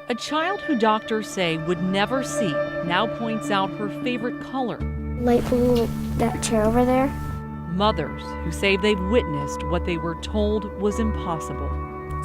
A child who doctors say would never see now points out her favorite color. Light blue, that chair over there. Mothers who say they've witnessed what they were told was impossible.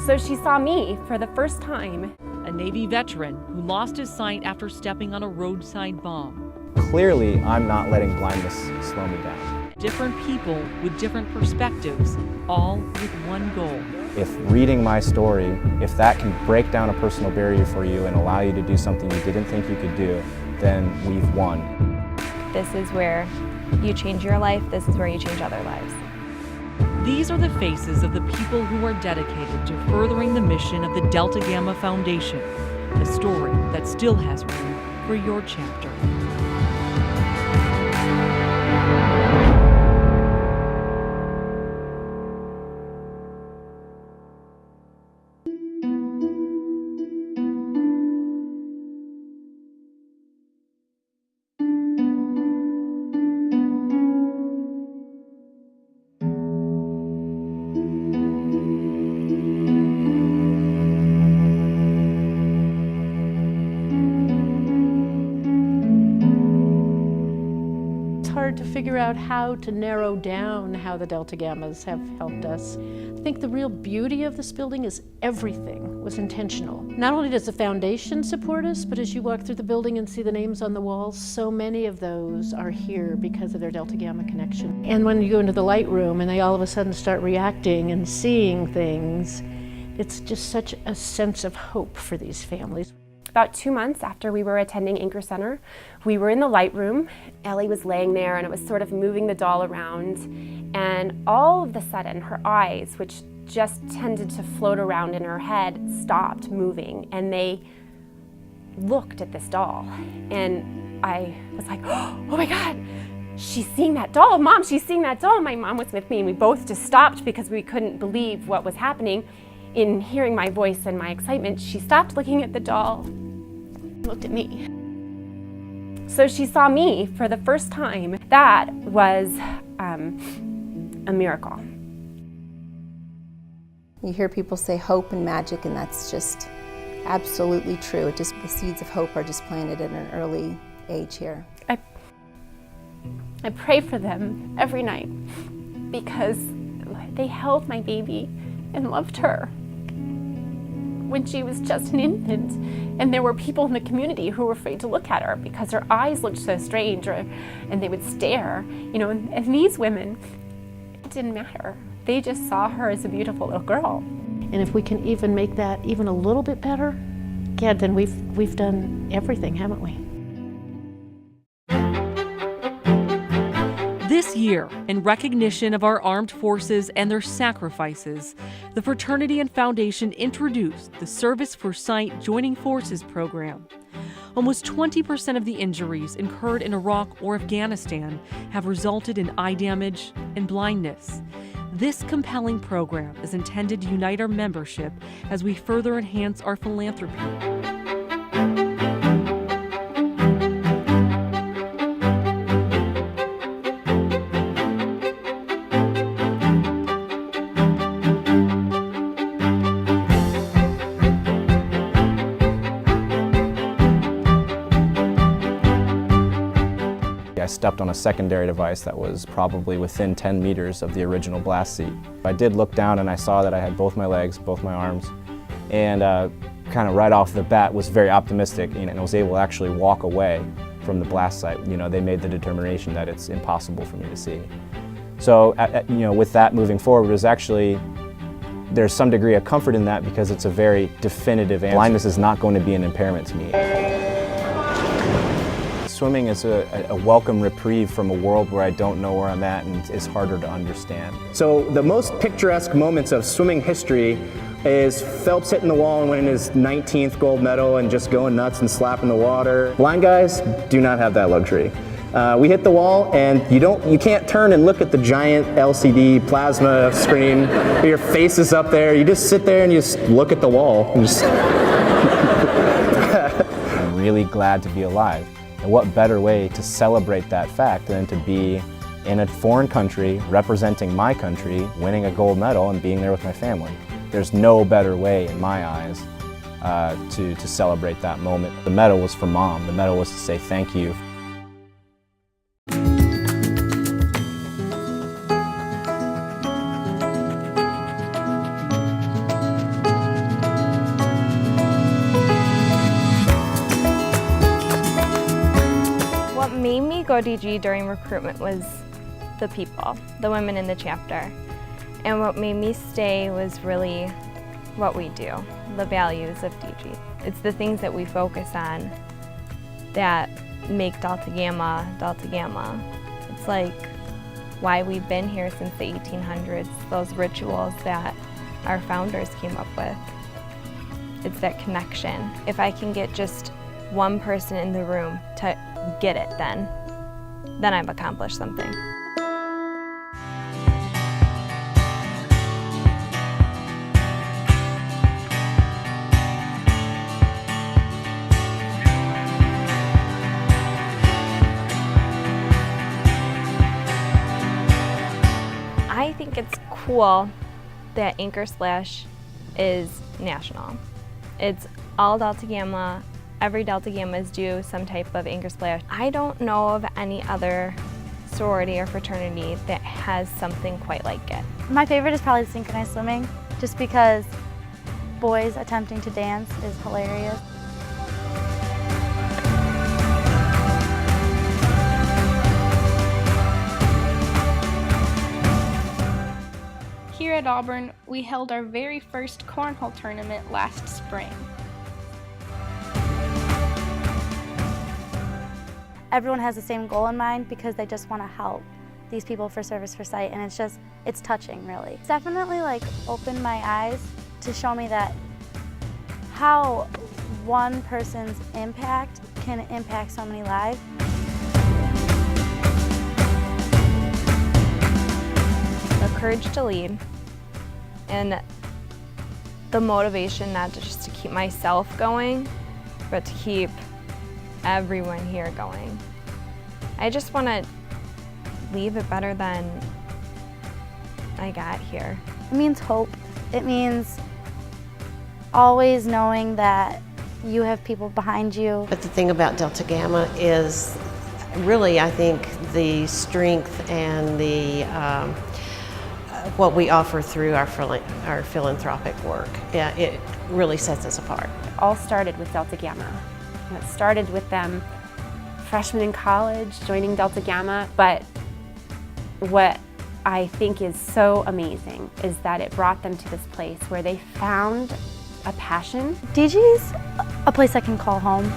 So she saw me for the first time. A Navy veteran who lost his sight after stepping on a roadside bomb. Clearly, I'm not letting blindness slow me down. Different people with different perspectives, all with one goal. If reading my story, if that can break down a personal barrier for you and allow you to do something you didn't think you could do, then we've won. This is where you change your life, this is where you change other lives. These are the faces of the people who are dedicated to furthering the mission of the Delta Gamma Foundation, a story that still has room for your chapter. To figure out how to narrow down how the Delta Gammas have helped us. I think the real beauty of this building is everything was intentional. Not only does the foundation support us, but as you walk through the building and see the names on the walls, so many of those are here because of their Delta Gamma connection. And when you go into the light room and they all of a sudden start reacting and seeing things, it's just such a sense of hope for these families. About 2 months after we were attending Anchor Center, we were in the light room. Ellie was laying there and it was sort of moving the doll around. And all of a sudden, her eyes, which just tended to float around in her head, stopped moving. And they looked at this doll. And I was like, oh my God, she's seeing that doll. Mom, she's seeing that doll. My mom was with me and we both just stopped because we couldn't believe what was happening. In hearing my voice and my excitement, she stopped looking at the doll, looked at me. So she saw me for the first time. That was a miracle. You hear people say hope and magic, and that's just absolutely true. The seeds of hope are just planted at an early age here. I pray for them every night because they held my baby and loved her when she was just an infant, and there were people in the community who were afraid to look at her because her eyes looked so strange, and they would stare, and these women, it didn't matter. They just saw her as a beautiful little girl. And if we can even make that even a little bit better, yeah, then we've done everything, haven't we? This year, in recognition of our armed forces and their sacrifices, the Fraternity and Foundation introduced the Service for Sight Joining Forces program. Almost 20% of the injuries incurred in Iraq or Afghanistan have resulted in eye damage and blindness. This compelling program is intended to unite our membership as we further enhance our philanthropy. I stepped on a secondary device that was probably within 10 meters of the original blast seat. I did look down and I saw that I had both my legs, both my arms, and kind of right off the bat was very optimistic, and was able to actually walk away from the blast site. They made the determination that it's impossible for me to see. So, with that moving forward, there's some degree of comfort in that because it's a very definitive answer. Blindness is not going to be an impairment to me. Swimming is a welcome reprieve from a world where I don't know where I'm at and is harder to understand. So the most picturesque moments of swimming history is Phelps hitting the wall and winning his 19th gold medal and just going nuts and slapping the water. Blind guys do not have that luxury. We hit the wall and you can't turn and look at the giant LCD plasma screen. Your face is up there. You just sit there and you just look at the wall. I'm really glad to be alive. And what better way to celebrate that fact than to be in a foreign country, representing my country, winning a gold medal and being there with my family. There's no better way, in my eyes, to celebrate that moment. The medal was for Mom. The medal was to say thank you. What made me go DG during recruitment was the people, the women in the chapter. And what made me stay was really what we do, the values of DG. It's the things that we focus on that make Delta Gamma, Delta Gamma. It's like why we've been here since the 1800s, those rituals that our founders came up with. It's that connection. If I can get just one person in the room to get it, then I've accomplished something. I think it's cool that Anchor Splash is national. It's all Delta Gamma. Every Delta Gamma is due some type of Anchor Splash. I don't know of any other sorority or fraternity that has something quite like it. My favorite is probably synchronized swimming, just because boys attempting to dance is hilarious. Here at Auburn, we held our very first cornhole tournament last spring. Everyone has the same goal in mind because they just want to help these people for Service for Sight, and it's touching, really. It's definitely like opened my eyes to show me that how one person's impact can impact so many lives. The courage to lead and the motivation not just to keep myself going, but to keep everyone here going. I just want to leave it better than I got here. It means hope. It means always knowing that you have people behind you. But the thing about Delta Gamma is really, I think, the strength and the what we offer through our philanthropic work. Yeah, it really sets us apart. It all started with Delta Gamma. It started with them freshmen in college joining Delta Gamma, but what I think is so amazing is that it brought them to this place where they found a passion. DG's a place I can call home.